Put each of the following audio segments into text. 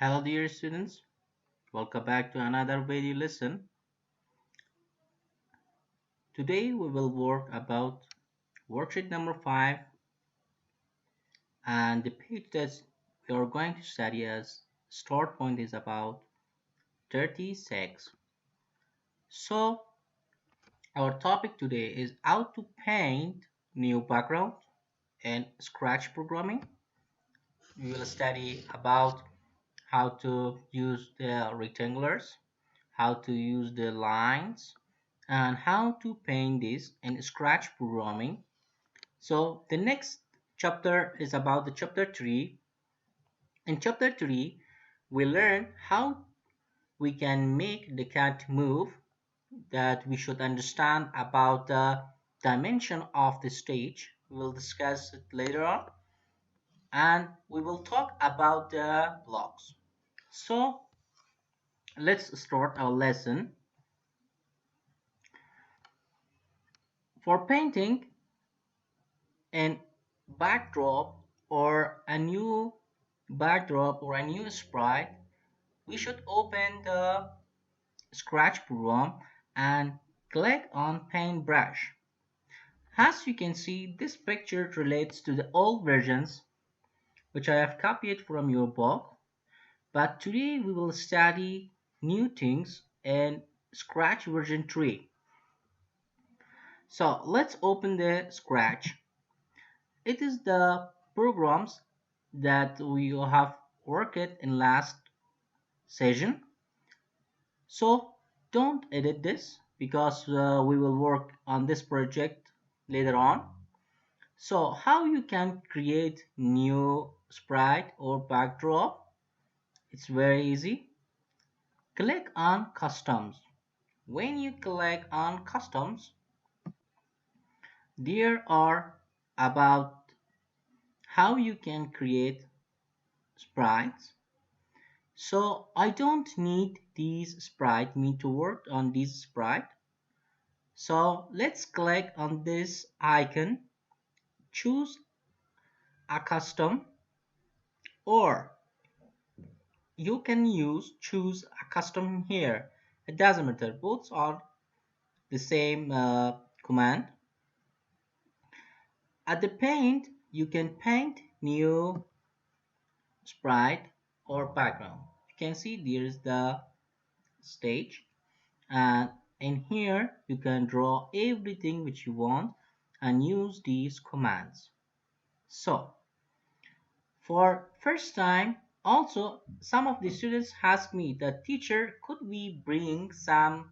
Hello dear students, welcome back to another video lesson. Today we will work about worksheet number 5 and the page that we are going to study as start point is about 36. So our topic today is how to paint new background in Scratch programming. We will study about how to use the rectangulars, how to use the lines, and how to paint this in Scratch programming. So the next chapter is about the chapter 3. In chapter 3, we learn how we can make the cat move, that we should understand about the dimension of the stage. We will discuss it later on, and we will talk about the blocks. So let's start our lesson. For painting an backdrop or a new sprite, we should open the Scratch program and click on Paintbrush. As you can see, this picture relates to the old versions which I have copied from your book, but today we will study new things in Scratch version 3. So let's open the Scratch. It is the programs that we have worked in last session. So don't edit this because we will work on this project later on. So how you can create new sprite or backdrop? It's very easy. Click on customs. When you click on customs, there are about how you can create sprites. So I don't need these sprite me to work on this sprite. So let's click on this icon, choose a custom, or you can choose a custom here. It doesn't matter, both are the same command. At the paint, you can paint new sprite or background. You can see there is the stage, and in here you can draw everything which you want and use these commands. So for first time, also some of the students ask me, the teacher, could we bring some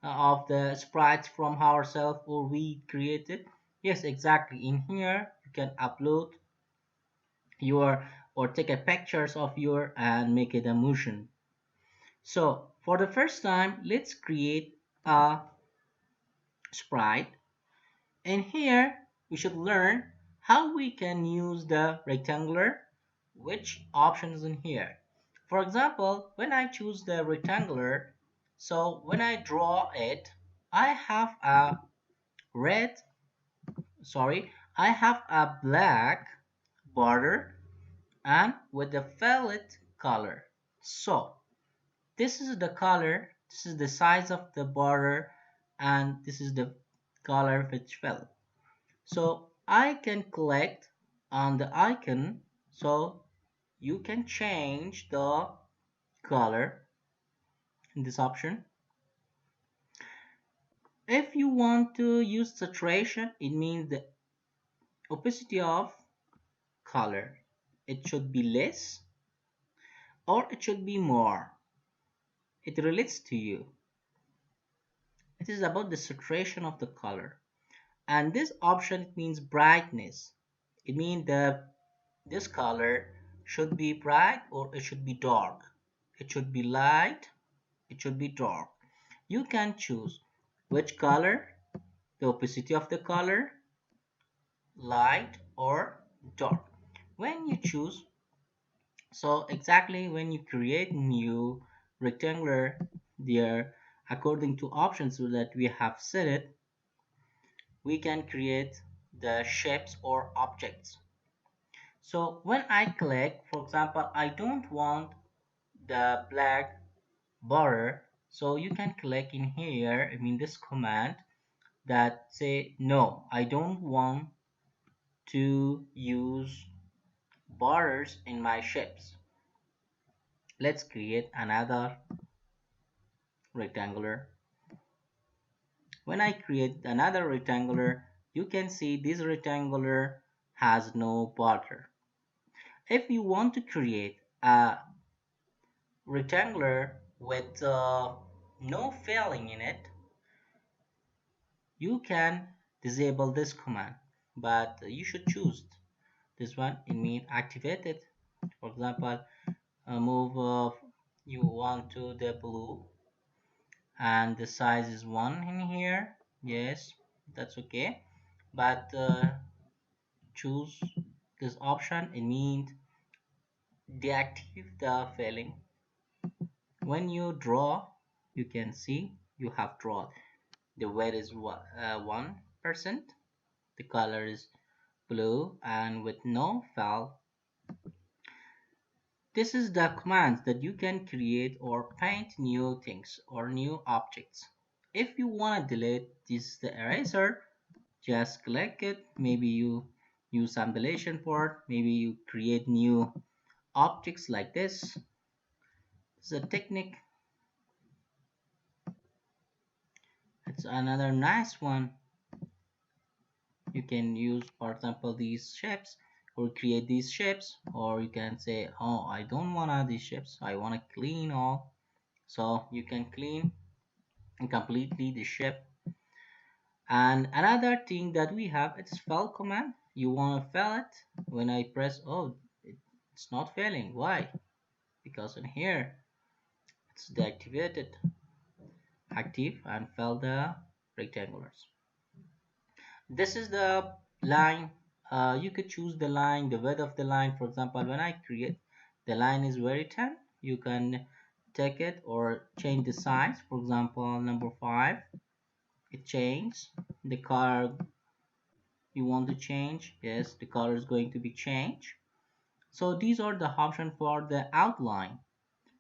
of the sprites from ourselves or we create it? Yes, exactly. In here you can upload your or take a pictures of your and make it a motion. So for the first time, let's create a sprite, and here we should learn how we can use the rectangular, which option is in here. For example, when I choose the rectangular, so when I draw it, I have a red I have a black border and with the fillet color. So this is the color, this is the size of the border, and this is the color which fell. So I can click on the icon, so you can change the color in this option. If you want to use saturation, it means the opacity of color. It should be less or it should be more. It relates to you. It is about the saturation of the color. And this option means brightness. It means that this color should be bright or it should be dark. It should be light, it should be dark. You can choose which color, the opacity of the color, light or dark. When you choose, so exactly when you create new rectangular there, according to options that we have set it, we can create the shapes or objects. So when I click, for example, I don't want the black border. So you can click in here, this command that say no, I don't want to use borders in my shapes. Let's create another rectangular. When I create another rectangular, you can see this rectangular has no border. If you want to create a rectangular with no filling in it, you can disable this command, but you should choose this one. It means activate it. For example, move you want to the blue and the size is 1 in here. Yes, that's okay, but choose this option. It means deactivate the filling. When you draw, you can see you have drawn. The weight is 1%. The color is blue and with no fill. This is the commands that you can create or paint new things or new objects. If you want to delete this the eraser, just click it. Maybe you use some deletion port. Maybe you create new objects like this. It's a technique. It's another nice one. You can use, for example, these shapes or create these shapes, or you can say, oh, I don't want these shapes, I want to clean all. So you can clean completely the shape. And another thing that we have, it's fill command. You want to fill it. When I press, oh, it's not filling. Why? Because in here it's deactivated. Active and fill the rectangulars. This is the line. You could choose the line, the width of the line. For example, when I create the line is very thin, you can take it or change the size. For example, number 5, it changes the color you want to change. Yes, the color is going to be changed. So these are the options for the outline.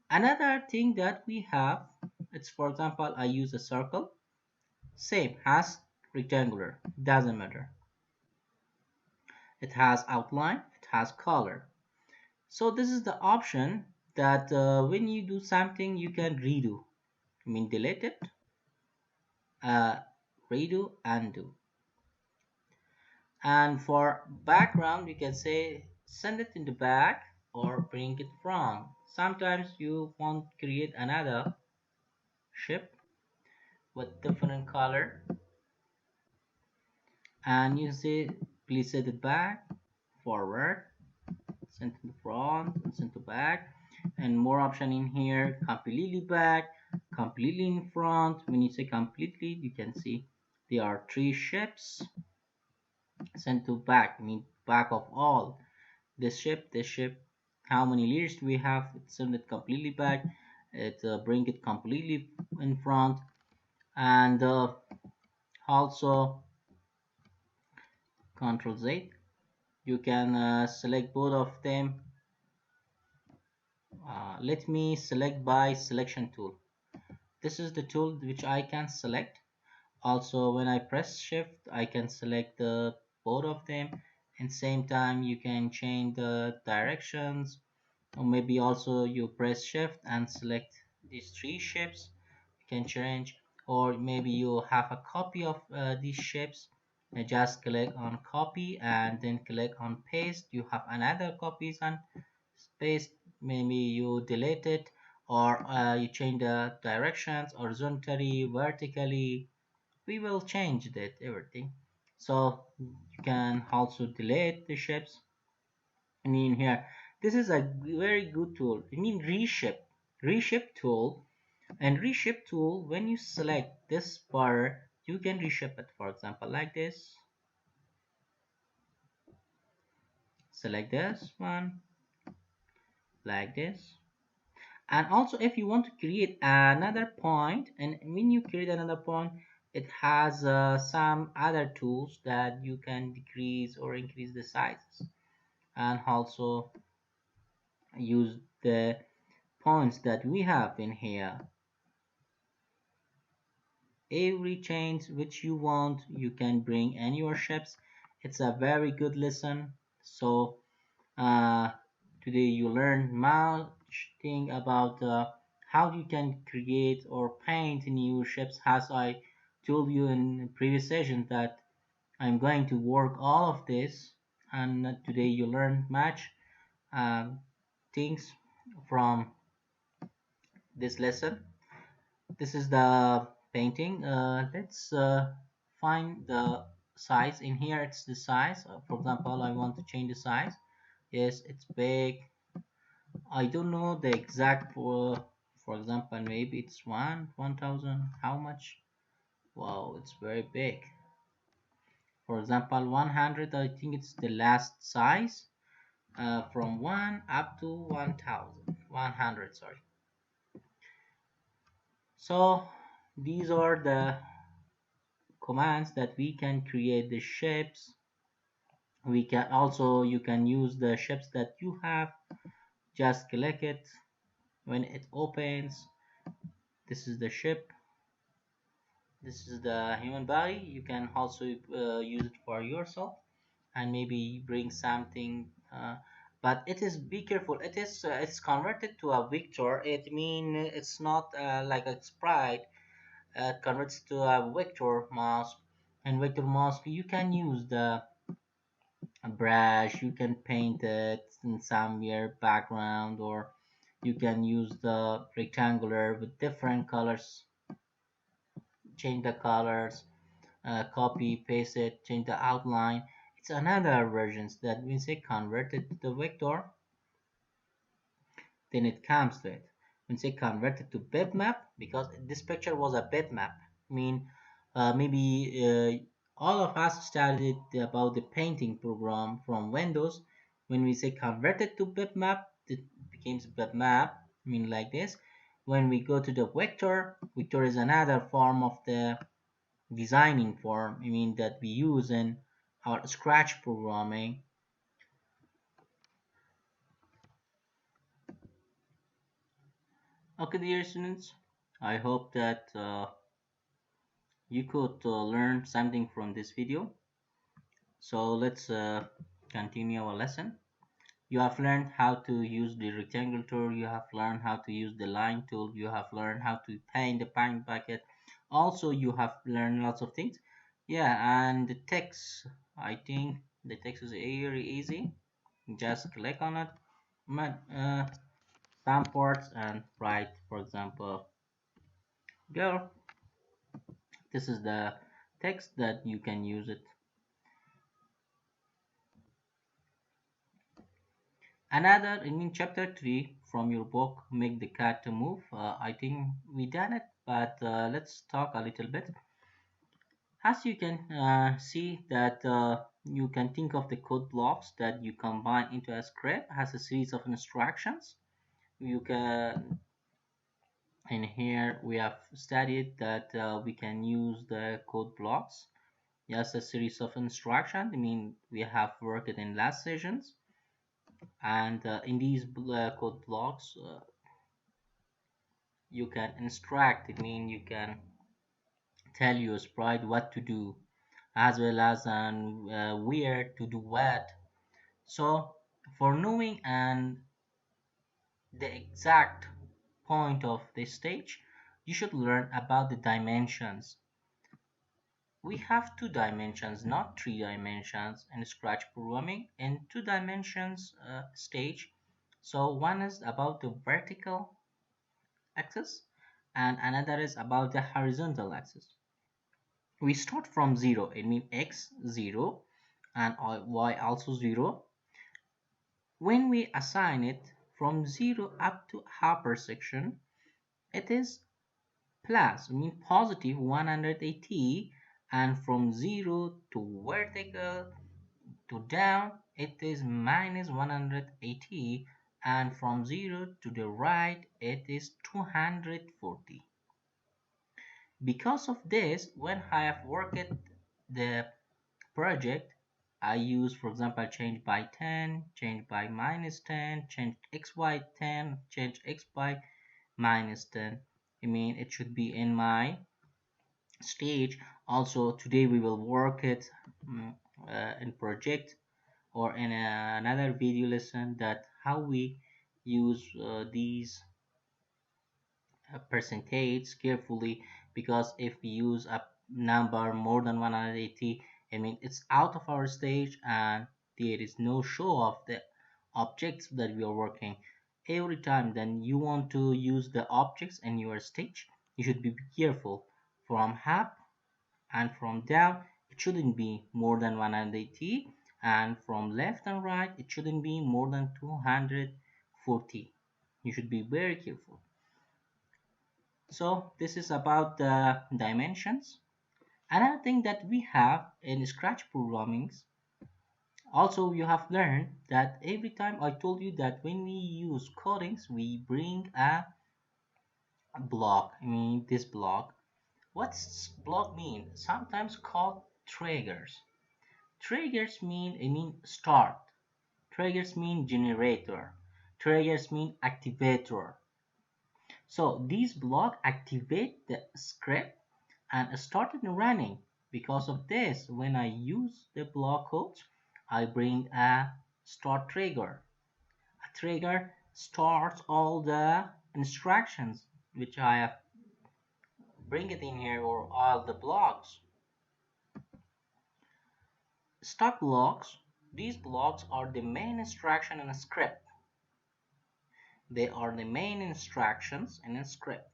Another thing that we have, it's for example, I use a circle. Same as rectangular, doesn't matter. It has outline, it has color. So this is the option that when you do something you can redo. Delete it, uh, redo, undo. And for background you can say send it in the back or bring it from. Sometimes you want to create another ship with different color and you say please set it back, forward, send to the front, send to back, and more option in here, completely back, completely in front. When you say completely, you can see there are 3 shapes. Send to back mean back of all. This ship, how many layers do we have? It send it completely back. It bring it completely in front, and also Control Z. You can select both of them. Let me select by selection tool. This is the tool which I can select. Also, when I press shift, I can select the both of them, and same time you can change the directions, or maybe also you press shift and select these 3 shapes. You can change, or maybe you have a copy of these shapes. Just click on copy and then click on paste. You have another copies and paste. Maybe you delete it, or you change the directions horizontally, vertically. We will change that everything. So you can also delete the shapes. And in here, this is a very good tool. Reshape tool. And reshape tool, when you select this bar, you can reshape it. For example, like this. Select this one, like this. And also if you want to create another point, and when you create another point, it has some other tools that you can decrease or increase the sizes, and also use the points that we have in here, every change which you want, you can bring in your ships. It's a very good lesson. So uh, today you learn much thing about how you can create or paint new ships, as I told you in previous session that I'm going to work all of this, and today you learn much um, things from this lesson. This is the painting. Let's find the size. In here it's the size. For example, I want to change the size. Yes, it's big. I don't know the exact for example, maybe it's 1000. How much? Wow, it's very big. For example, 100, I think it's the last size. From 1 up to 1000, 100, sorry. So these are the commands that we can create the shapes. We can also, you can use the shapes that you have. Just click it. When it opens, this is the ship, this is the human body. You can also use it for yourself and maybe bring something, but it is, be careful, it is it's converted to a vector. It mean it's not like a sprite. It converts to a vector mask, and vector mask you can use the brush, you can paint it in somewhere background, or you can use the rectangular with different colors, change the colors, copy paste it, change the outline. It's another versions that we say converted to the vector, then it comes to it. When say converted to bitmap, because this picture was a bitmap, I mean maybe all of us studied about the painting program from Windows. When we say converted to bitmap, it becomes bitmap, I mean like this. When we go to the vector, vector is another form of the designing form, I mean that we use in our Scratch programming. Okay, dear students, I hope that you could learn something from this video. So let's continue our lesson. You have learned how to use the rectangle tool, you have learned how to use the line tool, you have learned how to paint the paint bucket. Also, you have learned lots of things. Yeah, and the text, I think the text is very easy. Just click on it, some parts, and write, for example, girl. This is the text that you can use it. Another, I mean, chapter 3 from your book, Make the Cat to Move. I think we done it, but let's talk a little bit. As you can see that you can think of the code blocks that you combine into a script as a series of instructions. You can, in here we have studied that we can use the code blocks as a series of instructions. I mean, we have worked in last sessions, and in these code blocks you can instruct, it means you can tell your sprite what to do, as well as where to do what. So for knowing and the exact point of this stage, you should learn about the dimensions. We have two dimensions, not three dimensions in Scratch programming. In two dimensions stage, so one is about the vertical axis and another is about the horizontal axis. We start from 0, it means x 0 and y also 0. When we assign it from 0 up to upper section, it is plus, I mean positive 180, and from 0 to vertical to down it is minus 180, and from 0 to the right it is 240. Because of this, when I have worked the project, I use, for example, change by 10, change by minus 10, change x by 10, change x by minus 10. I mean, it should be in my stage. Also, today we will work it in project or in another video lesson, that how we use these percentage carefully, because if we use a number more than 180, I mean it's out of our stage and there is no show of the objects that we are working. Every time then you want to use the objects in your stage, you should be careful. From up and from down, it shouldn't be more than 180, and from left and right it shouldn't be more than 240. You should be very careful. So this is about the dimensions. Another thing that we have in Scratch programmings, also you have learned that every time I told you that when we use codings, we bring a block. I mean this block. What's block mean? Sometimes called triggers. Triggers mean, I mean start. Triggers mean generator. Triggers mean activator. So these blocks activate the script and started running. Because of this, when I use the block codes, I bring a start trigger. A trigger starts all the instructions which I have bring it in here, or all the blocks. Start blocks. These blocks are the main instruction in a script. They are the main instructions in a script.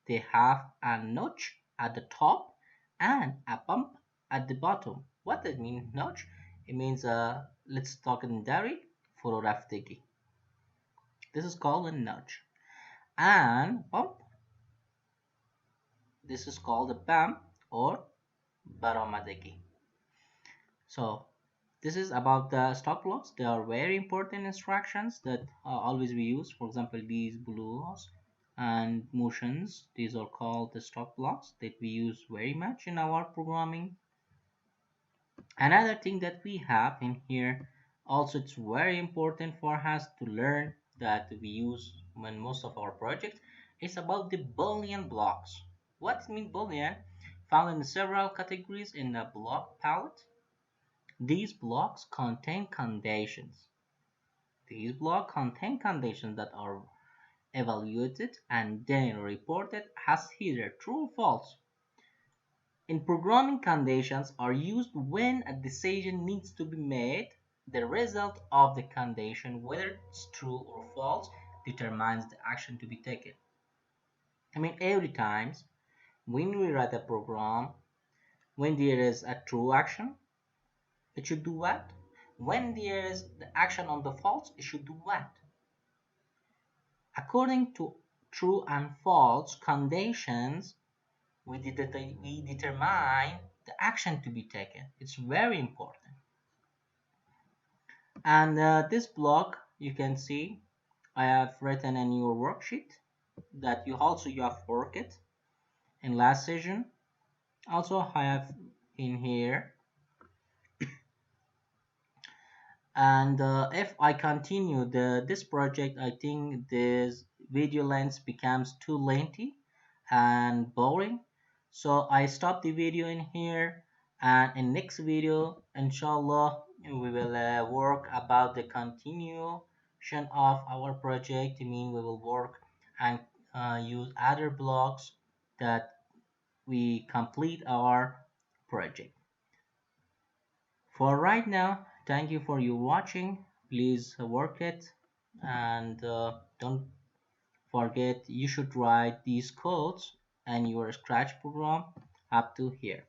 They have a notch at the top and a bump at the bottom. What does it mean, notch? It means, let's talk in direct fotoğraftaki. This is called a notch. And bump, this is called a bump or baromadaki. So this is about the stop blocks. They are very important instructions that always we use. For example, these blues and motions, these are called the stop blocks that we use very much in our programming. Another thing that we have in here, also it's very important for us to learn, that we use when most of our projects, is about the Boolean blocks. What mean Boolean? Found in several categories in the block palette. These blocks contain conditions. These blocks contain conditions that are evaluated and then reported as either true or false. In programming, conditions are used when a decision needs to be made. The result of the condition, whether it's true or false, determines the action to be taken. I mean, every time when we write a program, when there is a true action, it should do what? When there is the action on the false, it should do what? According to true and false conditions, we determine the action to be taken. It's very important. And this block, you can see I have written in your worksheet that you have worked in last session. Also I have in here, and if I continue this project, I think this video length becomes too lengthy and boring, so I stop the video in here, and in next video inshallah we will work about the continuation of our project. I mean, we will work and use other blocks that we complete our project. For right now, thank you for your watching. Please work it, and don't forget, you should write these codes and your Scratch program up to here.